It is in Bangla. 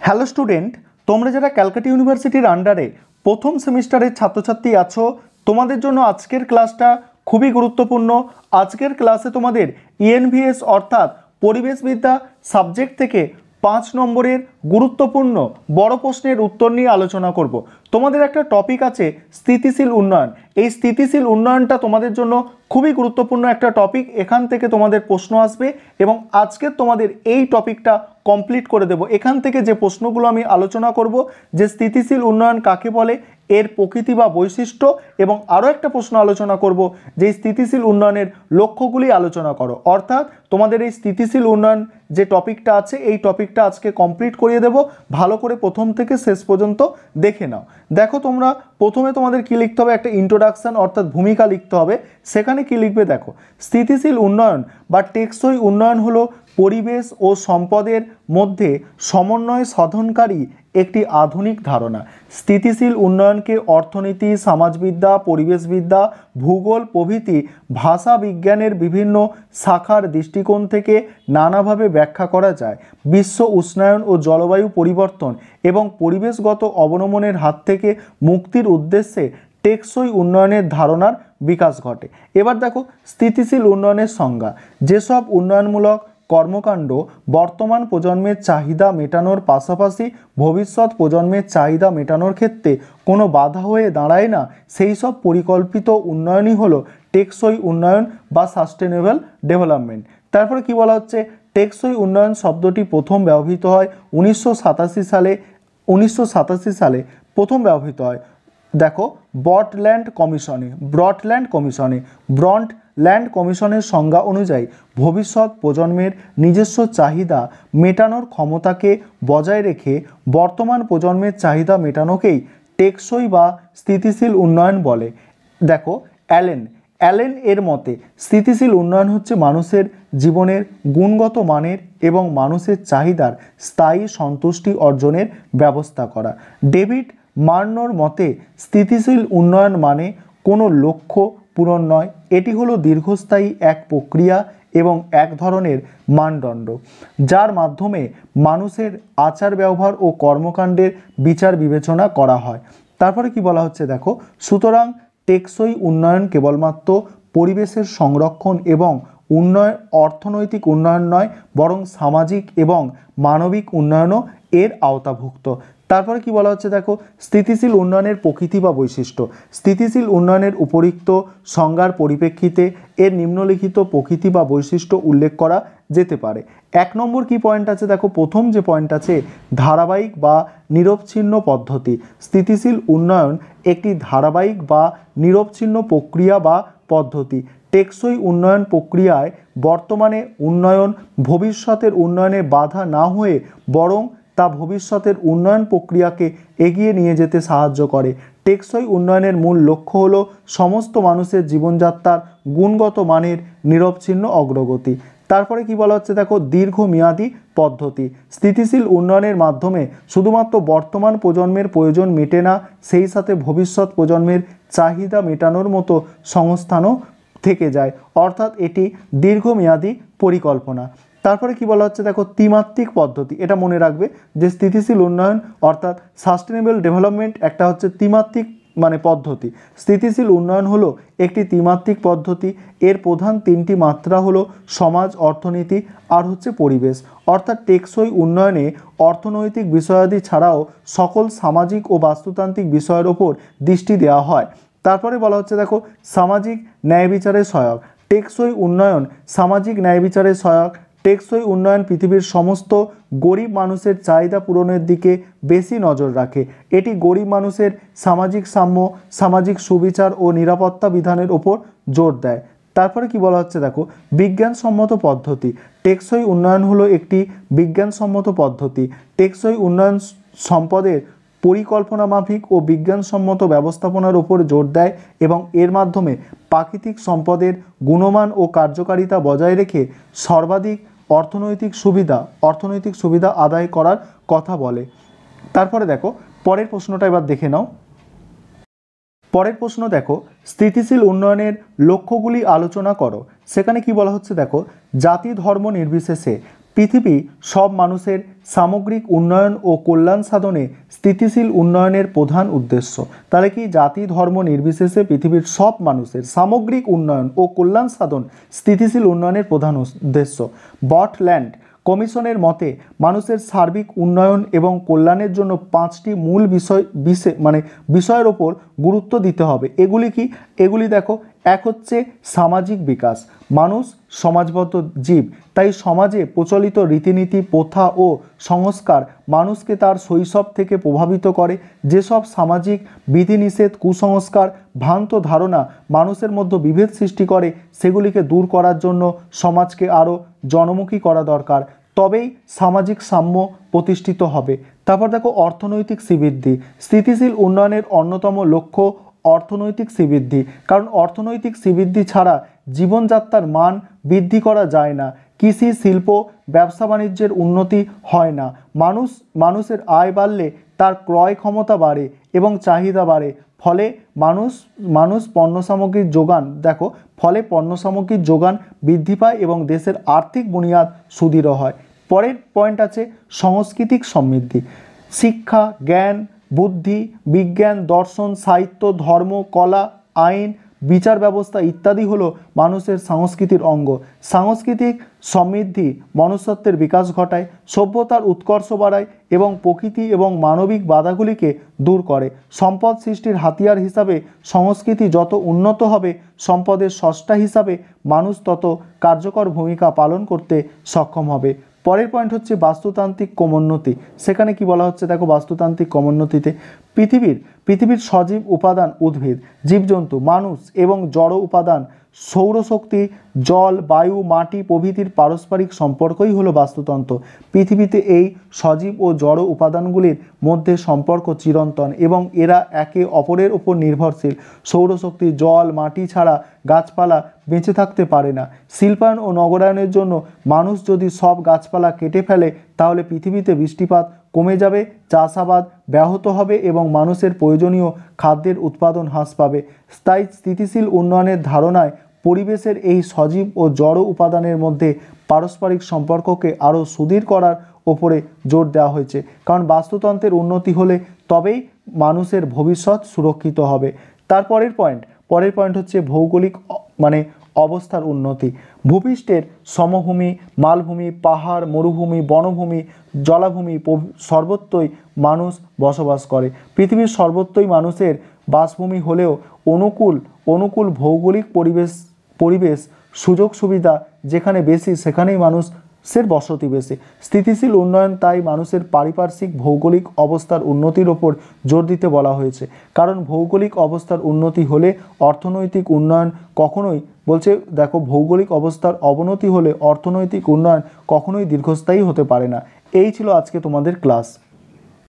হ্যালো স্টুডেন্ট, তোমরা যারা ক্যালকাটা ইউনিভার্সিটির আন্ডারে প্রথম সেমিস্টারের ছাত্রছাত্রী আছো, তোমাদের জন্য আজকের ক্লাসটা খুবই গুরুত্বপূর্ণ। আজকের ক্লাসে তোমাদের ইএনভিএস অর্থাৎ পরিবেশবিদ্যা সাবজেক্ট থেকে 5 নম্বরের গুরুত্বপূর্ণ বড় প্রশ্নের উত্তর নিয়ে আলোচনা করব। তোমাদের একটা টপিক আছে স্থিতিশীল উন্নয়ন। এই স্থিতিশীল উন্নয়নটা তোমাদের জন্য খুবই গুরুত্বপূর্ণ একটা টপিক। এখান থেকে তোমাদের প্রশ্ন আসবে এবং আজকে তোমাদের এই টপিকটা কমপ্লিট করে দেব। এখান থেকে যে প্রশ্নগুলো আমি আলোচনা করব, যে স্থিতিশীল উন্নয়ন কাকে বলে, এর প্রকৃতি বা বৈশিষ্ট্য, এবং আরও একটা প্রশ্ন আলোচনা করব যে স্থিতিশীল উন্নয়নের লক্ষ্যগুলি আলোচনা করো। অর্থাৎ তোমাদের এই স্থিতিশীল উন্নয়ন যে টপিকটা আছে, এই টপিকটা আজকে কমপ্লিট করিয়ে দেব। ভালো করে প্রথম থেকে শেষ পর্যন্ত দেখে নাও। দেখো, তোমরা প্রথমে তোমাদের কি লিখতে হবে, একটা ইন্ট্রোডাকশন অর্থাৎ ভূমিকা লিখতে হবে। সেখানে কি লিখবে দেখো, স্থিতিশীল উন্নয়ন বা টেকসই উন্নয়ন হলো পরিবেশ ও সম্পদের মধ্যে সমন্বয় সাধনকারী একটি আধুনিক ধারণা। স্থিতিশীল উন্নয়নকে অর্থনীতি, সমাজবিদ্যা, পরিবেশবিদ্যা, ভূগোল প্রভৃতি ভাষা বিজ্ঞানের বিভিন্ন শাখার দৃষ্টিকোণ থেকে নানাভাবে ব্যাখ্যা করা যায়। বিশ্ব উষ্ণায়ন ও জলবায়ু পরিবর্তন এবং পরিবেশগত অবনমনের হাত থেকে মুক্তির উদ্দেশ্যে টেকসই উন্নয়নের ধারণার বিকাশ ঘটে। এবার দেখো স্থিতিশীল উন্নয়নের সংজ্ঞা। যেসব উন্নয়নমূলক কর্মকাণ্ড বর্তমান প্রজন্মের চাহিদা মেটানোর পাশাপাশি ভবিষ্যৎ প্রজন্মের চাহিদা মেটানোর ক্ষেত্রে কোনো বাধা হয়ে দাঁড়ায় না, সেই সব পরিকল্পিত উন্নয়নই হলো টেকসই উন্নয়ন বা সাস্টেনেবল ডেভেলপমেন্ট। তারপরে কি বলা হচ্ছে, টেকসই উন্নয়ন শব্দটি প্রথম ব্যবহৃত হয় 1987 সালে প্রথম ব্যবহৃত হয়। দেখো, ব্রডল্যান্ড কমিশনের সংজ্ঞা অনুযায়ী ভবিষ্যৎ প্রজন্মের নিজস্ব চাহিদা মেটানোর ক্ষমতাকে বজায় রেখে বর্তমান প্রজন্মের চাহিদা মেটানোকেই টেকসই বা স্থিতিশীল উন্নয়ন বলে। দেখো, অ্যালেন এর মতে স্থিতিশীল উন্নয়ন হচ্ছে মানুষের জীবনের গুণগত মানের এবং মানুষের চাহিদার স্থায়ী সন্তুষ্টি অর্জনের ব্যবস্থা করা। ডেভিড মার্নোর মতে স্থিতিশীল উন্নয়ন মানে কোনো লক্ষ্য পূরণ নয়, এটি হলো দীর্ঘস্থায়ী এক প্রক্রিয়া এবং এক ধরনের মানদণ্ড যার মাধ্যমে মানুষের আচার ব্যবহার ও কর্মকাণ্ডের বিচার বিবেচনা করা হয়। তারপরে কি বলা হচ্ছে দেখো, সুতরাং টেকসই উন্নয়ন কেবলমাত্র পরিবেশের সংরক্ষণ এবং অর্থনৈতিক উন্নয়ন নয়, বরং সামাজিক এবং মানবিক উন্নয়নও এর আওতাভুক্ত। তারপরে কি বলা হচ্ছে দেখো, স্থিতিশীল উন্নয়নের প্রকৃতি বা বৈশিষ্ট্য। স্থিতিশীল উন্নয়নের উপরিক্ত সংজ্ঞার পরিপ্রেক্ষিতে এর নিম্নলিখিত প্রকৃতি বা বৈশিষ্ট্য উল্লেখ করা যেতে পারে। 1 নম্বর কি পয়েন্ট আছে দেখো, প্রথম যে পয়েন্ট আছে ধারাবাহিক বা নিরবচ্ছিন্ন পদ্ধতি। স্থিতিশীল উন্নয়ন একটি ধারাবাহিক বা নিরবচ্ছিন্ন প্রক্রিয়া বা পদ্ধতি। টেকসই উন্নয়ন প্রক্রিয়ায় বর্তমানে উন্নয়ন ভবিষ্যতের উন্নয়নে বাধা না হয়ে বরং তা ভবিষ্যতের উন্নয়ন প্রক্রিয়াকে এগিয়ে নিয়ে যেতে সাহায্য করে। টেকসই উন্নয়নের মূল লক্ষ্য হলো সমস্ত মানুষের জীবনযাত্রার গুণগত মানের নিরবচ্ছিন্ন অগ্রগতি। তারপরে কি বলা হচ্ছে দেখো, দীর্ঘমেয়াদী পদ্ধতি। স্থিতিশীল উন্নয়নের মাধ্যমে শুধুমাত্র বর্তমান প্রজন্মের প্রয়োজন মেটে না, সেই সাথে ভবিষ্যৎ প্রজন্মের চাহিদা মেটানোর মতো সংস্থানও থেকে যায়, অর্থাৎ এটি দীর্ঘমেয়াদী পরিকল্পনা। তারপরে কি বলা হচ্ছে দেখো, ত্রিমাত্রিক পদ্ধতি। এটা মনে রাখবে যে স্থিতিশীল উন্নয়ন অর্থাৎ সাস্টেনেবল ডেভেলপমেন্ট একটা হচ্ছে ত্রিমাত্রিক পদ্ধতি। স্থিতিশীল উন্নয়ন হলো একটি ত্রিমাত্রিক পদ্ধতি। এর প্রধান 3টি মাত্রা হলো সমাজ, অর্থনীতি আর হচ্ছে পরিবেশ। অর্থাৎ টেকসই উন্নয়নে অর্থনৈতিক বিষয়াদি ছাড়াও সকল সামাজিক ও বাস্তুতান্ত্রিক বিষয়ের ওপর দৃষ্টি দেওয়া হয়। তারপরে বলা হচ্ছে দেখো, সামাজিক ন্যায় বিচারের সহায়ক। টেকসই উন্নয়ন সামাজিক ন্যায় বিচারের সহায়ক। টেকসই উন্নয়ন পৃথিবীর সমস্ত গরিব মানুষের চাহিদা পূরণের দিকে বেশি নজর রাখে। এটি গরিব মানুষের সামাজিক সাম্য, সামাজিক সুবিচার ও নিরাপত্তা বিধানের ওপর জোর দেয়। তারপরে কি বলা হচ্ছে দেখো, বিজ্ঞানসম্মত পদ্ধতি। টেকসই উন্নয়ন হলো একটি বিজ্ঞানসম্মত পদ্ধতি। টেকসই উন্নয়ন সম্পদের পরিকল্পনা মাফিক ও বিজ্ঞানসম্মত ব্যবস্থাপনার উপর জোর দেয় এবং এর মাধ্যমে প্রাকৃতিক সম্পদের গুণমান ও কার্যকারিতা বজায় রেখে সর্বাধিক অর্থনৈতিক সুবিধা আদায় করার কথা বলে। তারপরে দেখো পরের প্রশ্নটা এবার দেখে নাও। পরের প্রশ্ন দেখো, স্থিতিশীল উন্নয়নের লক্ষ্যগুলি আলোচনা করো। সেখানে কি বলা হচ্ছে দেখো, জাতি ধর্ম নির্বিশেষে পৃথিবী সব মানুষের সামগ্রিক উন্নয়ন ও কল্যাণ সাধনে স্থিতিশীল উন্নয়নের প্রধান উদ্দেশ্য। তাহলে কি জাতি ধর্ম নির্বিশেষে পৃথিবীর সব মানুষের সামগ্রিক উন্নয়ন ও কল্যাণ সাধন স্থিতিশীল উন্নয়নের প্রধান উদ্দেশ্য। বটল্যান্ড কমিশনের মতে মানুষের সার্বিক উন্নয়ন এবং কল্যাণের জন্য 5টি মূল বিষয়ের ওপর গুরুত্ব দিতে হবে। এগুলি কি? এগুলি দেখো, এক হচ্ছে সামাজিক বিকাশ। মানুষ সমাজবদ্ধ জীব, তাই সমাজে প্রচলিত রীতিনীতি প্রথা ও সংস্কার মানুষকে তার শৈশব থেকে প্রভাবিত করে। যেসব সামাজিক বিধিনিষেধ কুসংস্কার ভ্রান্ত ধারণা মানুষের মধ্যে বিভেদ সৃষ্টি করে সেগুলিকে দূর করার জন্য সমাজকে আরও জনমুখী করা দরকার, তবেই সামাজিক সাম্য প্রতিষ্ঠিত হবে। তারপর দেখো অর্থনৈতিক শ্রীবৃদ্ধি। স্থিতিশীল উন্নয়নের অন্যতম লক্ষ্য অর্থনৈতিক শ্রীবৃদ্ধি, কারণ অর্থনৈতিক শ্রীবৃদ্ধি ছাড়া জীবনযাত্রার মান বৃদ্ধি করা যায় না। কৃষি শিল্প ব্যবসা বাণিজ্যের উন্নতি হয় না। মানুষের আয় বাড়লে তার ক্রয় ক্ষমতা বাড়ে এবং চাহিদা বাড়ে, ফলে মানুষ পণ্য সামগ্রীর যোগান বৃদ্ধি পায় এবং দেশের আর্থিক বুনিয়াদ সুদৃঢ় হয়। পরের পয়েন্ট আছে সাংস্কৃতিক সমৃদ্ধি। শিক্ষা জ্ঞান বুদ্ধি বিজ্ঞান দর্শন সাহিত্য ধর্ম কলা আইন বিচার ব্যবস্থা ইত্যাদি হলো মানুষের সংস্কৃতির অঙ্গ। সাংস্কৃতিক সমৃদ্ধি মনুষ্যত্বের বিকাশ ঘটায়, সভ্যতার উৎকর্ষ বাড়ায় এবং প্রকৃতি এবং মানবিক বাধাগুলিকে দূর করে। সম্পদ সৃষ্টির হাতিয়ার হিসাবে সংস্কৃতি যত উন্নত হবে, সম্পদের স্রষ্টা হিসাবে মানুষ তত কার্যকর ভূমিকা পালন করতে সক্ষম হবে। পরের পয়েন্ট হচ্ছে বাস্তুতান্ত্রিক ক্রমোন্নতি। সেখানে কি বলা হচ্ছে দেখো, বাস্তুতান্ত্রিক ক্রমোন্নতিতে পৃথিবীর সজীব উপাদান উদ্ভিদ জীবজন্তু মানুষ এবং জড় উপাদান সৌরশক্তি জল বায়ু মাটি প্রভৃতির পারস্পরিক সম্পর্কই হলো বাস্তুতন্ত্র। পৃথিবীতে এই সজীব ও জড় উপাদানগুলির মধ্যে সম্পর্ক চিরন্তন এবং এরা একে অপরের উপর নির্ভরশীল। সৌরশক্তি জল মাটি ছাড়া গাছপালা বেঁচে থাকতে পারে না। শিল্পায়ন ও নগরায়নের জন্য মানুষ যদি সব গাছপালা কেটে ফেলে তাহলে পৃথিবীতে বৃষ্টিপাত কমে যাবে, চাষাবাদ ব্যাহত হবে এবং মানুষের প্রয়োজনীয় খাদ্যের উৎপাদন হ্রাস পাবে। তাই স্থিতিশীল উন্নয়নের ধারণায় পরিবেশের এই সজীব ও জড় উপাদানের মধ্যে পারস্পরিক সম্পর্ককে আরও সুদৃঢ় করার ওপরে জোর দেওয়া হয়েছে, কারণ বাস্তুতন্ত্রের উন্নতি হলে তবেই মানুষের ভবিষ্যৎ সুরক্ষিত হবে। পরের পয়েন্ট হচ্ছে ভৌগোলিক অবস্থার উন্নতি। ভূপৃষ্ঠের সমভূমি মালভূমি পাহাড় মরুভূমি বনভূমি জলাভূমি সর্বত্রই মানুষ বসবাস করে। পৃথিবীর সর্বত্রই মানুষের বাসভূমি হলেও অনুকূল ভৌগোলিক পরিবেশ সুযোগ সুবিধা যেখানে বেশি সেখানেই মানুষের বসতি বেশি। স্থিতিশীল উন্নয়ন তাই মানুষের পারিপার্শ্বিক ভৌগোলিক অবস্থার উন্নতির ওপর জোর দিতে বলা হয়েছে, কারণ ভৌগোলিক অবস্থার উন্নতি হলে অর্থনৈতিক উন্নয়ন ভৌগোলিক অবস্থার অবনতি হলে অর্থনৈতিক উন্নয়ন কখনোই দীর্ঘস্থায়ী হতে পারে না। এই ছিল আজকে তোমাদের ক্লাস।